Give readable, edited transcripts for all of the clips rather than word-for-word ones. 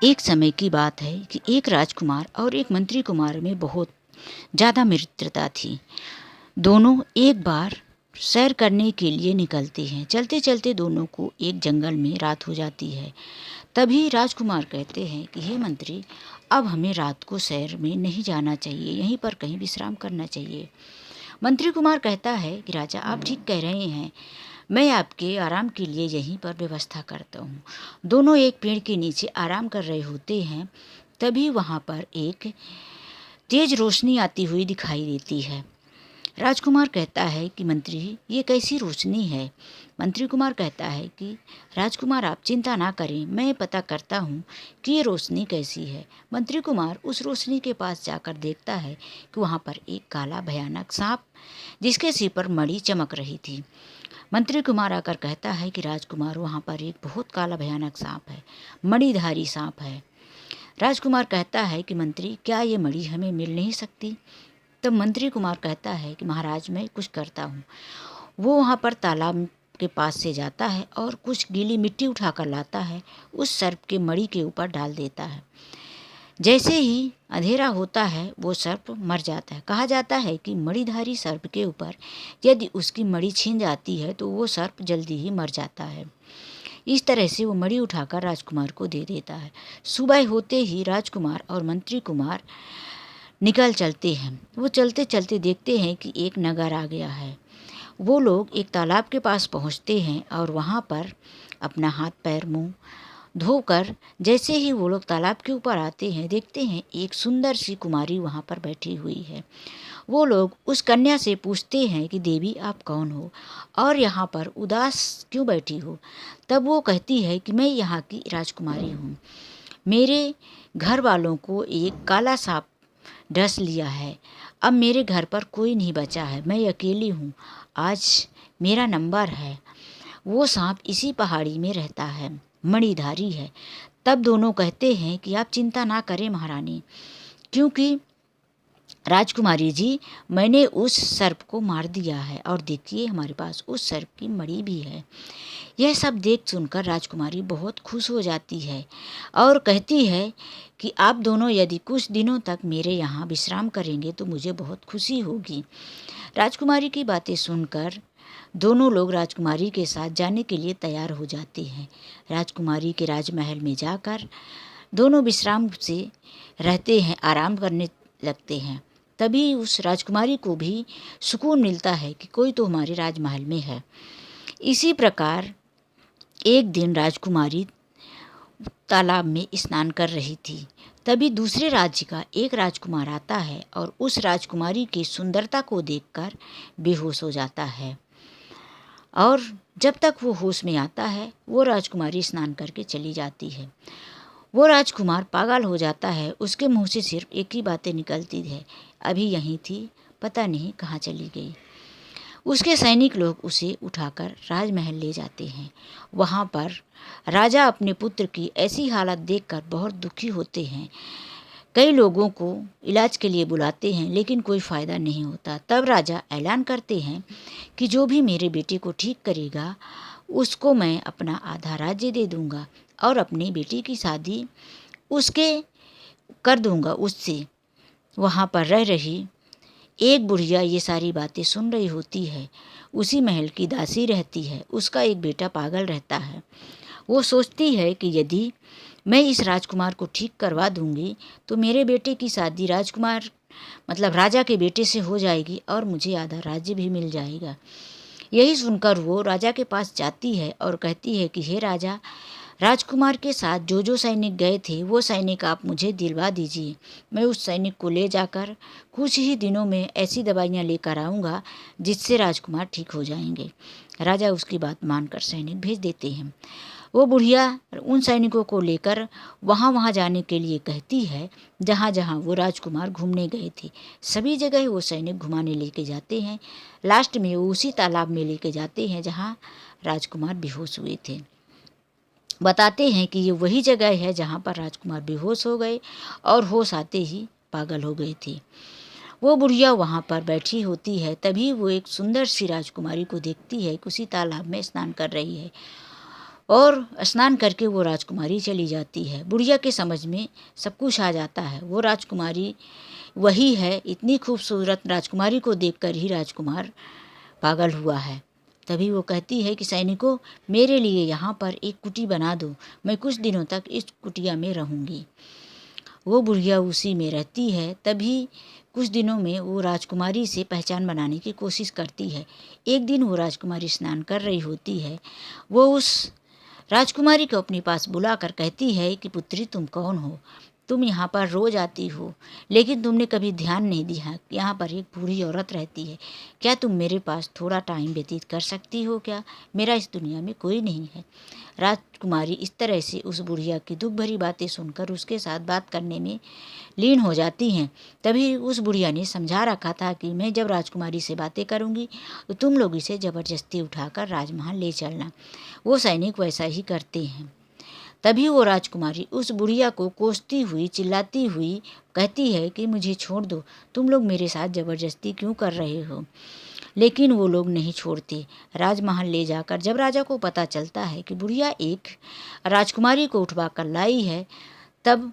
एक समय की बात है कि एक राजकुमार और एक मंत्री कुमार में बहुत ज़्यादा मित्रता थी। दोनों एक बार सैर करने के लिए निकलते हैं। चलते चलते दोनों को एक जंगल में रात हो जाती है। तभी राजकुमार कहते हैं कि हे मंत्री, अब हमें रात को सैर में नहीं जाना चाहिए, यहीं पर कहीं विश्राम करना चाहिए। मंत्री कुमार कहता है कि राजा, आप ठीक कह रहे हैं, मैं आपके आराम के लिए यहीं पर व्यवस्था करता हूँ। दोनों एक पेड़ के नीचे आराम कर रहे होते हैं। तभी वहाँ पर एक तेज रोशनी आती हुई दिखाई देती है। राजकुमार कहता है कि मंत्री, ये कैसी रोशनी है? मंत्री कुमार कहता है कि राजकुमार, आप चिंता ना करें, मैं पता करता हूँ कि ये रोशनी कैसी है। मंत्री कुमार उस रोशनी के पास जाकर देखता है कि वहाँ पर एक काला भयानक सांप, जिसके सिर पर मणि चमक रही थी। मंत्री कुमार आकर कहता है कि राजकुमार, वहाँ पर एक बहुत काला भयानक सांप है, मणिधारी सांप है। राजकुमार कहता है कि मंत्री, क्या ये मणि हमें मिल नहीं सकती? तब मंत्री कुमार कहता है कि महाराज, मैं कुछ करता हूँ। वो वहाँ पर तालाब के पास से जाता है और कुछ गीली मिट्टी उठाकर लाता है, उस सर्प के मणि के ऊपर डाल देता है। जैसे ही अंधेरा होता है वो सर्प मर जाता है। कहा जाता है कि मणिधारी सर्प के ऊपर यदि उसकी मणि छिन जाती है तो वो सर्प जल्दी ही मर जाता है। इस तरह से वो मणि उठाकर राजकुमार को दे देता है। सुबह होते ही राजकुमार और मंत्री कुमार निकल चलते हैं। वो चलते चलते देखते हैं कि एक नगर आ गया है। वो लोग एक तालाब के पास पहुंचते हैं और वहाँ पर अपना हाथ पैर मुंह धोकर जैसे ही वो लोग तालाब के ऊपर आते हैं, देखते हैं एक सुंदर सी कुमारी वहाँ पर बैठी हुई है। वो लोग उस कन्या से पूछते हैं कि देवी, आप कौन हो और यहाँ पर उदास क्यों बैठी हो? तब वो कहती है कि मैं यहाँ की राजकुमारी हूँ। मेरे घर वालों को एक काला सांप डस लिया है। अब मेरे घर पर कोई नहीं बचा है, मैं अकेली हूँ। आज मेरा नंबर है। वो सांप इसी पहाड़ी में रहता है, मणिधारी है। तब दोनों कहते हैं कि आप चिंता ना करें महारानी, क्योंकि राजकुमारी जी, मैंने उस सर्प को मार दिया है और देखिए हमारे पास उस सर्प की मणि भी है। यह सब देख सुनकर राजकुमारी बहुत खुश हो जाती है और कहती है कि आप दोनों यदि कुछ दिनों तक मेरे यहाँ विश्राम करेंगे तो मुझे बहुत खुशी होगी। राजकुमारी की बातें सुनकर दोनों लोग राजकुमारी के साथ जाने के लिए तैयार हो जाते हैं। राजकुमारी के राजमहल में जाकर दोनों विश्राम से रहते हैं, आराम करने लगते हैं। तभी उस राजकुमारी को भी सुकून मिलता है कि कोई तो हमारे राजमहल में है। इसी प्रकार एक दिन राजकुमारी तालाब में स्नान कर रही थी। तभी दूसरे राज्य का एक राजकुमार आता है और उस राजकुमारी की सुंदरता को देखकर बेहोश हो जाता है। और जब तक वो होश में आता है, वो राजकुमारी स्नान करके चली जाती है। वो राजकुमार पागल हो जाता है। उसके मुंह से सिर्फ एक ही बातें निकलती है, अभी यहीं थी, पता नहीं कहाँ चली गई। उसके सैनिक लोग उसे उठाकर राजमहल ले जाते हैं। वहाँ पर राजा अपने पुत्र की ऐसी हालत देखकर बहुत दुखी होते हैं। कई लोगों को इलाज के लिए बुलाते हैं, लेकिन कोई फ़ायदा नहीं होता। तब राजा ऐलान करते हैं कि जो भी मेरे बेटे को ठीक करेगा, उसको मैं अपना आधा राज्य दे दूंगा और अपनी बेटी की शादी उसके कर दूंगा उससे। वहाँ पर रह रही एक बुढ़िया ये सारी बातें सुन रही होती है। उसी महल की दासी रहती है। उसका एक बेटा पागल रहता है। वो सोचती है कि यदि मैं इस राजकुमार को ठीक करवा दूंगी तो मेरे बेटे की शादी राजकुमार मतलब राजा के बेटे से हो जाएगी और मुझे आधा राज्य भी मिल जाएगा। यही सुनकर वो राजा के पास जाती है और कहती है कि हे राजा, राजकुमार के साथ जो जो सैनिक गए थे वो सैनिक आप मुझे दिलवा दीजिए। मैं उस सैनिक को ले जाकर कुछ ही दिनों में ऐसी दवाइयाँ लेकर आऊँगा जिससे राजकुमार ठीक हो जाएंगे। राजा उसकी बात मानकर सैनिक भेज देते हैं। वो बुढ़िया उन सैनिकों को लेकर वहाँ जाने के लिए कहती है जहाँ जहाँ वो राजकुमार घूमने गए थे। सभी जगह वो सैनिक घुमाने लेके जाते हैं। लास्ट में वो उसी तालाब में लेके जाते हैं जहाँ राजकुमार बेहोश हुए थे। बताते हैं कि ये वही जगह है जहाँ पर राजकुमार बेहोश हो गए और होश आते ही पागल हो गए थे। वो बुढ़िया वहाँ पर बैठी होती है। तभी वो एक सुंदर सी राजकुमारी को देखती है कि उसी तालाब में स्नान कर रही है। और स्नान करके वो राजकुमारी चली जाती है। बुढ़िया के समझ में सब कुछ आ जाता है, वो राजकुमारी वही है। इतनी खूबसूरत राजकुमारी को देखकर ही राजकुमार पागल हुआ है। तभी वो कहती है कि सैनिकों, मेरे लिए यहाँ पर एक कुटी बना दो, मैं कुछ दिनों तक इस कुटिया में रहूँगी। वो बुढ़िया उसी में रहती है। तभी कुछ दिनों में वो राजकुमारी से पहचान बनाने की कोशिश करती है। एक दिन वो राजकुमारी स्नान कर रही होती है। वो उस राजकुमारी को अपने पास बुलाकर कहती है कि पुत्री, तुम कौन हो? तुम यहाँ पर रोज आती हो, लेकिन तुमने कभी ध्यान नहीं दिया कि यहाँ पर एक बूढ़ी औरत रहती है। क्या तुम मेरे पास थोड़ा टाइम व्यतीत कर सकती हो क्या? मेरा इस दुनिया में कोई नहीं है। राजकुमारी इस तरह से उस बुढ़िया की दुख भरी बातें सुनकर उसके साथ बात करने में लीन हो जाती हैं। तभी उस बुढ़िया ने समझा रखा था कि मैं जब राजकुमारी से बातें करूँगी तो तुम लोग इसे ज़बरदस्ती उठाकर राजमहल ले चलना। वो सैनिक वैसा ही करते हैं। तभी वो राजकुमारी उस बुढ़िया को कोसती हुई, चिल्लाती हुई कहती है कि मुझे छोड़ दो, तुम लोग मेरे साथ ज़बरदस्ती क्यों कर रहे हो? लेकिन वो लोग नहीं छोड़ते। राजमहल ले जाकर जब राजा को पता चलता है कि बुढ़िया एक राजकुमारी को उठवा कर लाई है, तब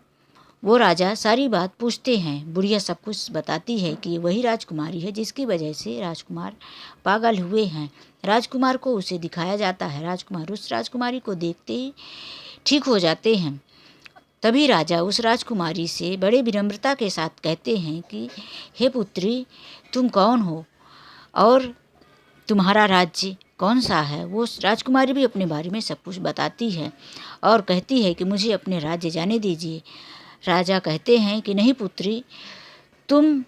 वो राजा सारी बात पूछते हैं। बुढ़िया सब कुछ बताती है कि वही राजकुमारी है जिसकी वजह से राजकुमार पागल हुए हैं। राजकुमार को उसे दिखाया जाता है। राजकुमार उस राजकुमारी को देखते ही ठीक हो जाते हैं। तभी राजा उस राजकुमारी से बड़े विनम्रता के साथ कहते हैं कि हे पुत्री, तुम कौन हो और तुम्हारा राज्य कौन सा है? वो राजकुमारी भी अपने बारे में सब कुछ बताती है और कहती है कि मुझे अपने राज्य जाने दीजिए। राजा कहते हैं कि नहीं पुत्री, तुम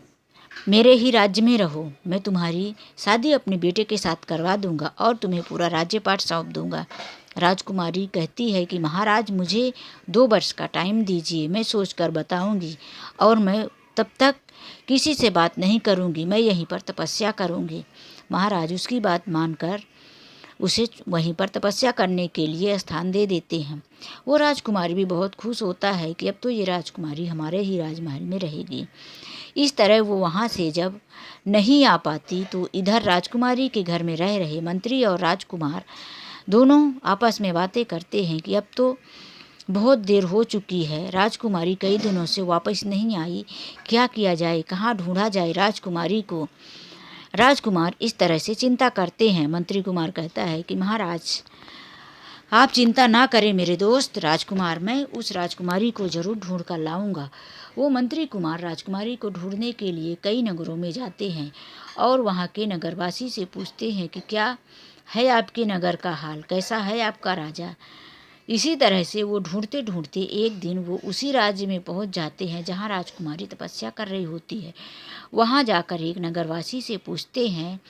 मेरे ही राज्य में रहो। मैं तुम्हारी शादी अपने बेटे के साथ करवा दूंगा और तुम्हें पूरा राज्यपाट सौंप दूंगा। राजकुमारी कहती है कि महाराज, मुझे 2 वर्ष का टाइम दीजिए, मैं सोचकर बताऊंगी और मैं तब तक किसी से बात नहीं करूंगी, मैं यहीं पर तपस्या करूंगी। महाराज उसकी बात मानकर उसे वहीं पर तपस्या करने के लिए स्थान दे देते हैं। वो राजकुमारी भी बहुत खुश होता है कि अब तो ये राजकुमारी हमारे ही राजमहल में रहेगी। इस तरह वो वहाँ से जब नहीं आ पाती तो इधर राजकुमारी के घर में रह रहे मंत्री और राजकुमार दोनों आपस में बातें करते हैं कि अब तो बहुत देर हो चुकी है, राजकुमारी कई दिनों से वापस नहीं आई, क्या किया जाए, कहाँ ढूंढा जाए राजकुमारी को। राजकुमार इस तरह से चिंता करते हैं। मंत्री कुमार कहता है कि महाराज, आप चिंता ना करें मेरे दोस्त राजकुमार, मैं उस राजकुमारी को जरूर ढूंढ कर लाऊंगा। वो मंत्री कुमार राजकुमारी को ढूंढने के लिए कई नगरों में जाते हैं और वहाँ के नगरवासी से पूछते हैं कि क्या है आपके नगर का हाल, कैसा है आपका राजा। इसी तरह से वो ढूंढते ढूंढते एक दिन वो उसी राज्य में पहुंच जाते हैं जहां राजकुमारी तपस्या कर रही होती है। वहां जाकर एक नगरवासी से पूछते हैं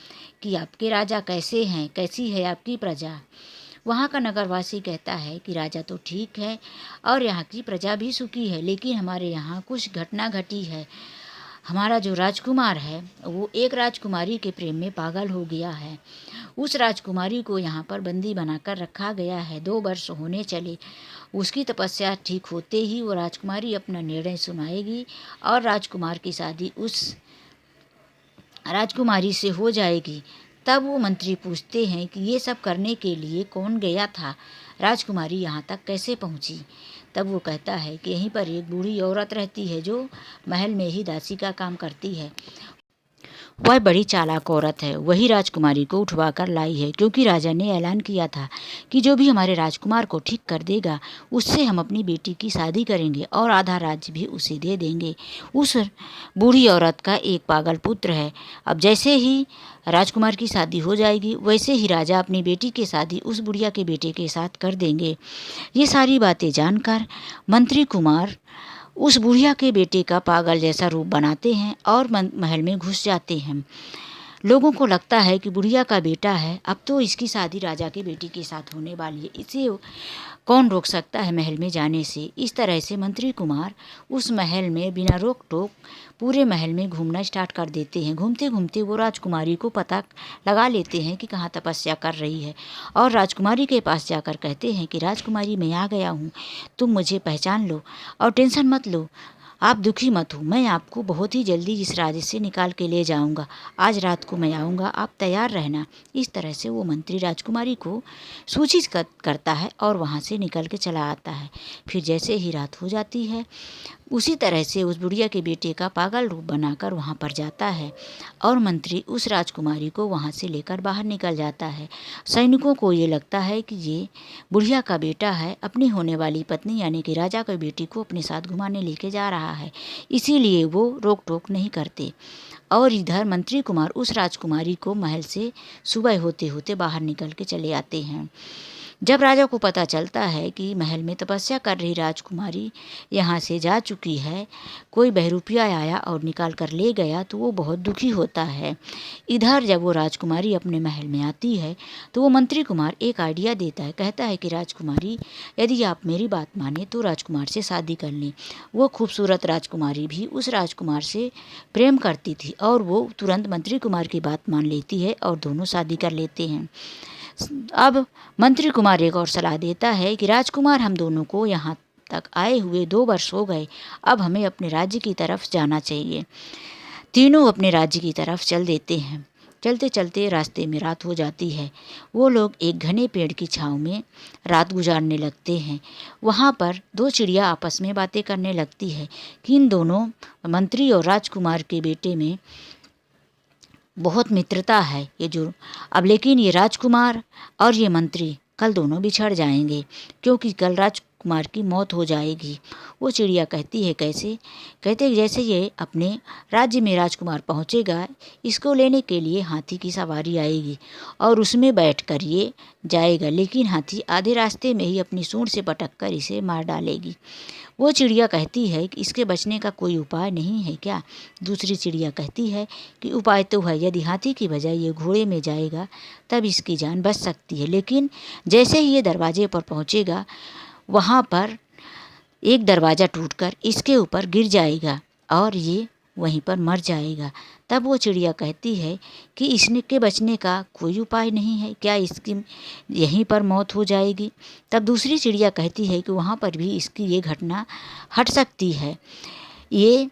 कि आपके राजा कैसे हैं, कैसी है आपकी प्रजा। वहाँ का नगरवासी कहता है कि राजा तो ठीक है और यहाँ की प्रजा भी सुखी है, लेकिन हमारे यहाँ कुछ घटना घटी है। हमारा जो राजकुमार है वो एक राजकुमारी के प्रेम में पागल हो गया है। उस राजकुमारी को यहाँ पर बंदी बनाकर रखा गया है। 2 वर्ष होने चले। उसकी तपस्या ठीक होते ही वो राजकुमारी अपना निर्णय सुनाएगी और राजकुमार की शादी उस राजकुमारी से हो जाएगी। तब वो मंत्री पूछते हैं कि ये सब करने के लिए कौन गया था, राजकुमारी यहाँ तक कैसे पहुँची। तब वो कहता है कि यहीं पर एक बूढ़ी औरत रहती है जो महल में ही दासी का काम करती है। वह बड़ी चालाक औरत है, वही राजकुमारी को उठवा कर लाई है, क्योंकि राजा ने ऐलान किया था कि जो भी हमारे राजकुमार को ठीक कर देगा उससे हम अपनी बेटी की शादी करेंगे और आधा राज्य भी उसे दे देंगे। उस बूढ़ी औरत का एक पागल पुत्र है। अब जैसे ही राजकुमार की शादी हो जाएगी वैसे ही राजा अपनी बेटी की शादी उस बुढ़िया के बेटे के साथ कर देंगे। ये सारी बातें जानकर मंत्री कुमार उस बुढ़िया के बेटे का पागल जैसा रूप बनाते हैं और महल में घुस जाते हैं। लोगों को लगता है कि बुढ़िया का बेटा है, अब तो इसकी शादी राजा की बेटी के साथ होने वाली है, इसे कौन रोक सकता है महल में जाने से। इस तरह से मंत्री कुमार उस महल में बिना रोक टोक पूरे महल में घूमना स्टार्ट कर देते हैं। घूमते घूमते वो राजकुमारी को पता लगा लेते हैं कि कहाँ तपस्या कर रही है और राजकुमारी के पास जाकर कहते हैं कि राजकुमारी, मैं आ गया हूँ, तुम मुझे पहचान लो और टेंशन मत लो, आप दुखी मत हो, मैं आपको बहुत ही जल्दी इस राज्य से निकाल के ले जाऊंगा। आज रात को मैं आऊँगा, आप तैयार रहना। इस तरह से वो मंत्री राजकुमारी को सूचित करता है और वहाँ से निकल के चला आता है। फिर जैसे ही रात हो जाती है, उसी तरह से उस बुढ़िया के बेटे का पागल रूप बनाकर वहाँ पर जाता है और मंत्री उस राजकुमारी को वहाँ से लेकर बाहर निकल जाता है। सैनिकों को ये लगता है कि ये बुढ़िया का बेटा है, अपनी होने वाली पत्नी यानी कि राजा की बेटी को अपने साथ घुमाने लेके जा रहा है, इसीलिए वो रोक टोक नहीं करते। और इधर मंत्री कुमार उस राजकुमारी को महल से सुबह होते होते बाहर निकल के चले आते हैं। जब राजा को पता चलता है कि महल में तपस्या कर रही राजकुमारी यहाँ से जा चुकी है, कोई बहरूपिया आया और निकाल कर ले गया, तो वो बहुत दुखी होता है। इधर जब वो राजकुमारी अपने महल में आती है तो वो मंत्री कुमार एक आइडिया देता है, कहता है कि राजकुमारी, यदि आप मेरी बात माने तो राजकुमार से शादी कर लें। वो खूबसूरत राजकुमारी भी उस राजकुमार से प्रेम करती थी और वो तुरंत मंत्री कुमार की बात मान लेती है और दोनों शादी कर लेते हैं। अब मंत्री कुमार एक और सलाह देता है कि राजकुमार, हम दोनों को यहाँ तक आए हुए 2 वर्ष हो गए, अब हमें अपने राज्य की तरफ जाना चाहिए। तीनों अपने राज्य की तरफ चल देते हैं। चलते चलते रास्ते में रात हो जाती है। वो लोग एक घने पेड़ की छाँव में रात गुजारने लगते हैं। वहाँ पर 2 चिड़िया आपस में बातें करने लगती है कि इन दोनों मंत्री और राजकुमार के बेटे में बहुत मित्रता है। अब लेकिन ये राजकुमार और ये मंत्री कल दोनों बिछड़ जाएंगे, क्योंकि कल राजकुमार की मौत हो जाएगी। वो चिड़िया कहती है, कैसे? कहते हैं, जैसे ये अपने राज्य में राजकुमार पहुँचेगा, इसको लेने के लिए हाथी की सवारी आएगी और उसमें बैठकर ये जाएगा, लेकिन हाथी आधे रास्ते में ही अपनी सूंड से पटक कर इसे मार डालेगी। वो चिड़िया कहती है कि इसके बचने का कोई उपाय नहीं है क्या? दूसरी चिड़िया कहती है कि उपाय तो है, यदि हाथी की बजाय ये घोड़े में जाएगा तब इसकी जान बच सकती है। लेकिन जैसे ही ये दरवाजे पर पहुँचेगा, वहाँ पर एक दरवाज़ा टूटकर इसके ऊपर गिर जाएगा और ये वहीं पर मर जाएगा। तब वो चिड़िया कहती है कि इसके बचने का कोई उपाय नहीं है क्या? इसकी यहीं पर मौत हो जाएगी। तब दूसरी चिड़िया कहती है कि वहाँ पर भी इसकी ये घटना हट सकती है, ये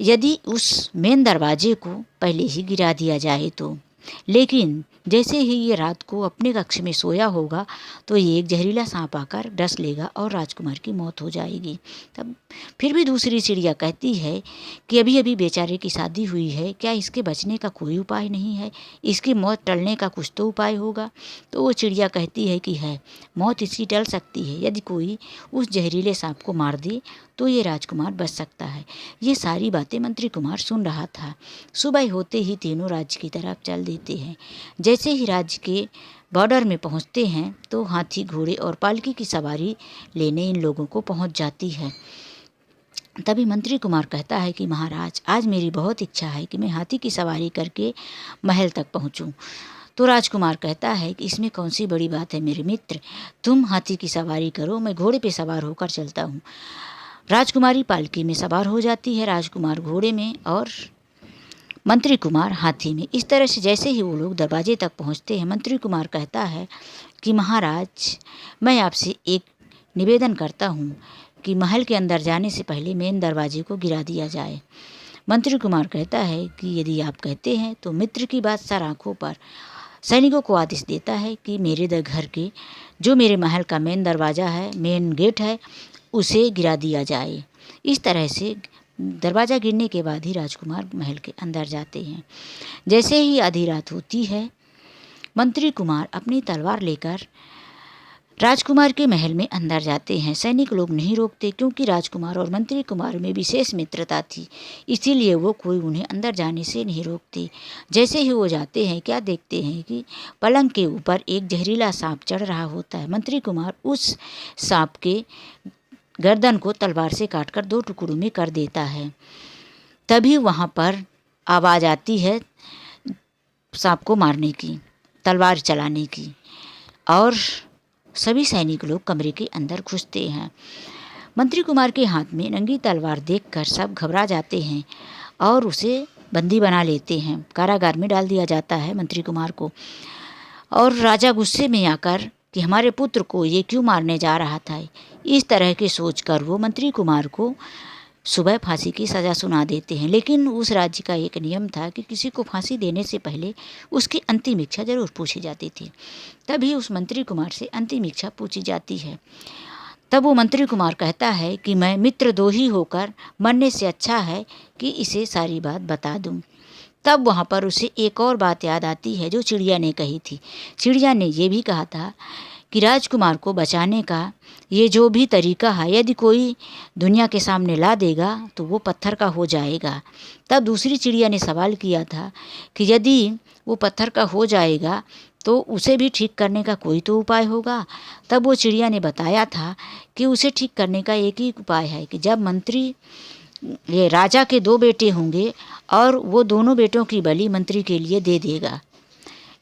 यदि उस मेन दरवाजे को पहले ही गिरा दिया जाए तो। लेकिन जैसे ही ये रात को अपने कक्ष में सोया होगा तो ये एक जहरीला सांप आकर डस लेगा और राजकुमार की मौत हो जाएगी। तब फिर भी दूसरी चिड़िया कहती है कि अभी अभी बेचारे की शादी हुई है, क्या इसके बचने का कोई उपाय नहीं है? इसकी मौत टलने का कुछ तो उपाय होगा। तो वो चिड़िया कहती है कि है, मौत इसकी टल सकती है, यदि कोई उस जहरीले सांप को मार दे तो ये राजकुमार बच सकता है। ये सारी बातें मंत्री कुमार सुन रहा था। सुबह होते ही तीनों राज्य की तरफ चल देते हैं। जैसे ही राज्य के बॉर्डर में पहुंचते हैं तो हाथी, घोड़े और पालकी की सवारी लेने इन लोगों को पहुंच जाती है। तभी मंत्री कुमार कहता है कि महाराज, आज मेरी बहुत इच्छा है कि मैं हाथी की सवारी करके महल तक पहुंचूं। तो राजकुमार कहता है कि इसमें कौन सी बड़ी बात है मेरे मित्र, तुम हाथी की सवारी करो, मैं घोड़े पे सवार होकर चलता हूँ। राजकुमारी पालकी में सवार हो जाती है, राजकुमार घोड़े में और मंत्री कुमार हाथी में। इस तरह से जैसे ही वो लोग दरवाजे तक पहुंचते हैं, मंत्री कुमार कहता है कि महाराज, मैं आपसे एक निवेदन करता हूँ कि महल के अंदर जाने से पहले मेन दरवाजे को गिरा दिया जाए। मंत्री कुमार कहता है कि यदि आप कहते हैं तो मित्र की बात सर आँखों पर। सैनिकों को आदेश देता है कि मेरे घर के जो मेरे महल का मेन दरवाज़ा है, मेन गेट है, उसे गिरा दिया जाए। इस तरह से दरवाज़ा गिरने के बाद ही राजकुमार महल के अंदर जाते हैं। जैसे ही आधी रात होती है, मंत्री कुमार अपनी तलवार लेकर राजकुमार के महल में अंदर जाते हैं। सैनिक लोग नहीं रोकते, क्योंकि राजकुमार और मंत्री कुमार में विशेष मित्रता थी, इसीलिए वो कोई उन्हें अंदर जाने से नहीं रोकते। जैसे ही वो जाते हैं, क्या देखते हैं कि पलंग के ऊपर एक जहरीला सांप चढ़ रहा होता है। मंत्री कुमार उस सांप के गर्दन को तलवार से काटकर 2 टुकड़ों में कर देता है। तभी वहाँ पर आवाज़ आती है सांप को मारने की, तलवार चलाने की, और सभी सैनिक लोग कमरे के अंदर घुसते हैं। मंत्री कुमार के हाथ में नंगी तलवार देखकर सब घबरा जाते हैं और उसे बंदी बना लेते हैं। कारागार में डाल दिया जाता है मंत्री कुमार को। और राजा गुस्से में आकर कि हमारे पुत्र को ये क्यों मारने जा रहा था, इस तरह के सोचकर वो मंत्री कुमार को सुबह फांसी की सज़ा सुना देते हैं। लेकिन उस राज्य का एक नियम था कि किसी को फांसी देने से पहले उसकी अंतिम इच्छा जरूर पूछी जाती थी। तभी उस मंत्री कुमार से अंतिम इच्छा पूछी जाती है। तब वो मंत्री कुमार कहता है कि मैं मित्रद्रोही होकर मरने से अच्छा है कि इसे सारी बात बता दूं। तब वहाँ पर उसे एक और बात याद आती है जो चिड़िया ने कही थी। चिड़िया ने ये भी कहा था कि राजकुमार को बचाने का ये जो भी तरीका है, यदि कोई दुनिया के सामने ला देगा तो वो पत्थर का हो जाएगा। तब दूसरी चिड़िया ने सवाल किया था कि यदि वो पत्थर का हो जाएगा तो उसे भी ठीक करने का कोई तो उपाय होगा। तब वो चिड़िया ने बताया था कि उसे ठीक करने का एक ही उपाय है कि जब मंत्री ये राजा के 2 बेटे होंगे और वो दोनों बेटों की बलि मंत्री के लिए दे देगा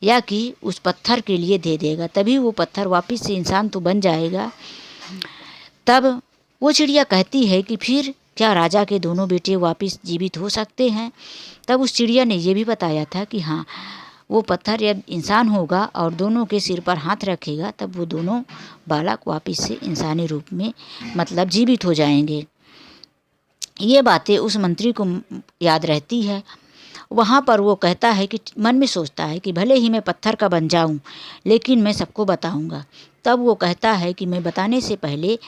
या कि उस पत्थर के लिए दे देगा, तभी वो पत्थर वापस से इंसान तो बन जाएगा। तब वो चिड़िया कहती है कि फिर क्या राजा के दोनों बेटे वापस जीवित हो सकते हैं? तब उस चिड़िया ने ये भी बताया था कि हाँ, वो पत्थर जब इंसान होगा और दोनों के सिर पर हाथ रखेगा तब वो दोनों बालक वापस से इंसानी रूप में मतलब जीवित हो जाएंगे। ये बातें उस मंत्री को याद रहती है। वहाँ पर वो कहता है कि मन में सोचता है कि भले ही मैं पत्थर का बन जाऊँ लेकिन मैं सबको बताऊँगा। तब वो कहता है कि मैं बताने से पहले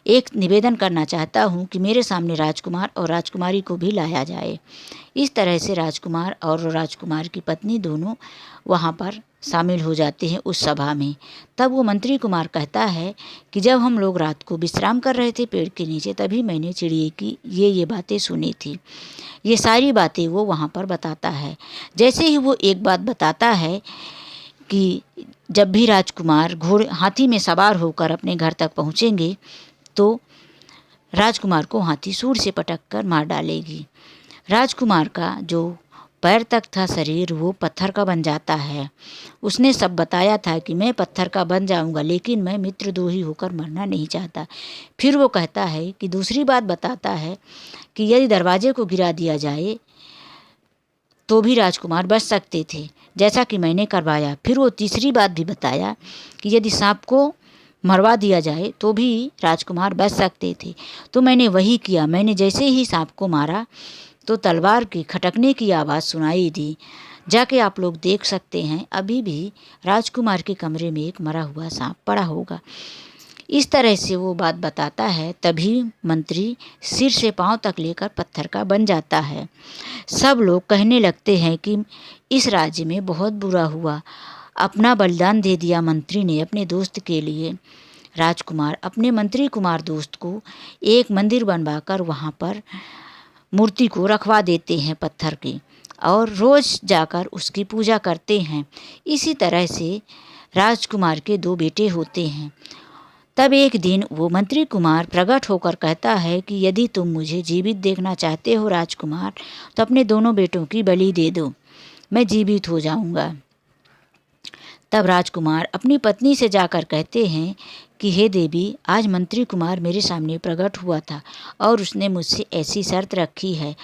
एक निवेदन करना चाहता हूँ कि मेरे सामने राजकुमार और राजकुमारी को भी लाया जाए। इस तरह से राजकुमार और राजकुमार की पत्नी दोनों वहाँ पर शामिल हो जाते हैं उस सभा में। तब वो मंत्री कुमार कहता है कि जब हम लोग रात को विश्राम कर रहे थे पेड़ के नीचे तभी मैंने चिड़िए की ये बातें सुनी थी। ये सारी बातें वो वहाँ पर बताता है। जैसे ही वो एक बात बताता है कि जब भी राजकुमार घोड़े हाथी में सवार होकर अपने घर तक पहुँचेंगे तो राजकुमार को हाथी सूंड से पटक कर मार डालेगी। राजकुमार का जो पैर तक था शरीर वो पत्थर का बन जाता है। उसने सब बताया था कि मैं पत्थर का बन जाऊंगा लेकिन मैं मित्रद्रोही होकर मरना नहीं चाहता। फिर वो कहता है कि दूसरी बात बताता है कि यदि दरवाजे को गिरा दिया जाए तो भी राजकुमार बच सकते थे जैसा कि मैंने करवाया। फिर वो तीसरी बात भी बताया कि यदि सांप को मरवा दिया जाए तो भी राजकुमार बच सकते थे। तो मैंने वही किया। मैंने जैसे ही सांप को मारा तो तलवार की खटकने की आवाज़ सुनाई दी। जाके आप लोग देख सकते हैं अभी भी राजकुमार के कमरे में एक मरा हुआ सांप पड़ा होगा। इस तरह से वो बात बताता है। तभी मंत्री सिर से पांव तक लेकर पत्थर का बन जाता है। सब लोग कहने लगते हैं कि इस राज्य में बहुत बुरा हुआ, अपना बलिदान दे दिया मंत्री ने अपने दोस्त के लिए। राजकुमार अपने मंत्री कुमार दोस्त को एक मंदिर बनवाकर वहाँ पर मूर्ति को रखवा देते हैं पत्थर की और रोज़ जाकर उसकी पूजा करते हैं। इसी तरह से राजकुमार के 2 बेटे होते हैं। तब एक दिन वो मंत्री कुमार प्रकट होकर कहता है कि यदि तुम मुझे जीवित देखना चाहते हो राजकुमार तो अपने दोनों बेटों की बलि दे दो, मैं जीवित हो जाऊंगा। तब राजकुमार अपनी पत्नी से जाकर कहते हैं कि हे देवी, आज मंत्री कुमार मेरे सामने प्रकट हुआ था और उसने मुझसे ऐसी शर्त रखी है,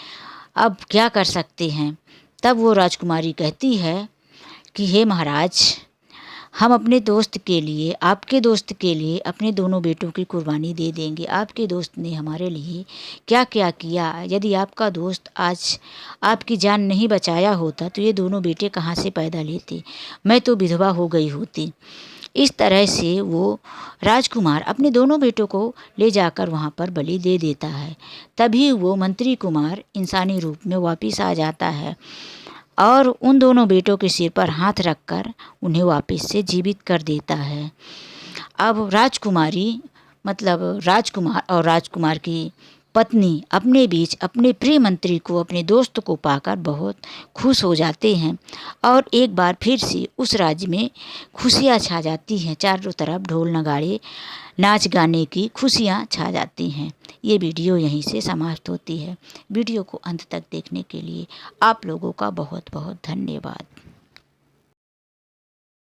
अब क्या कर सकते हैं। तब वो राजकुमारी कहती है कि हे महाराज, हम अपने दोस्त के लिए, आपके दोस्त के लिए अपने दोनों बेटों की कुर्बानी दे देंगे। आपके दोस्त ने हमारे लिए क्या क्या किया। यदि आपका दोस्त आज आपकी जान नहीं बचाया होता तो ये दोनों बेटे कहाँ से पैदा लेते, मैं तो विधवा हो गई होती। इस तरह से वो राजकुमार अपने दोनों बेटों को ले जाकर वहाँ पर बलि दे देता है। तभी वो मंत्री कुमार इंसानी रूप में वापस आ जाता है और उन दोनों बेटों के सिर पर हाथ रखकर उन्हें वापस से जीवित कर देता है। अब राजकुमारी मतलब राजकुमार और राजकुमार की पत्नी अपने बीच अपने प्रिय मंत्री को, अपने दोस्त को पाकर बहुत खुश हो जाते हैं और एक बार फिर से उस राज्य में खुशियाँ छा जाती हैं। चारों तरफ ढोल नगाड़े, नाच गाने की खुशियाँ छा जाती हैं। ये वीडियो यहीं से समाप्त होती है। वीडियो को अंत तक देखने के लिए आप लोगों का बहुत बहुत धन्यवाद।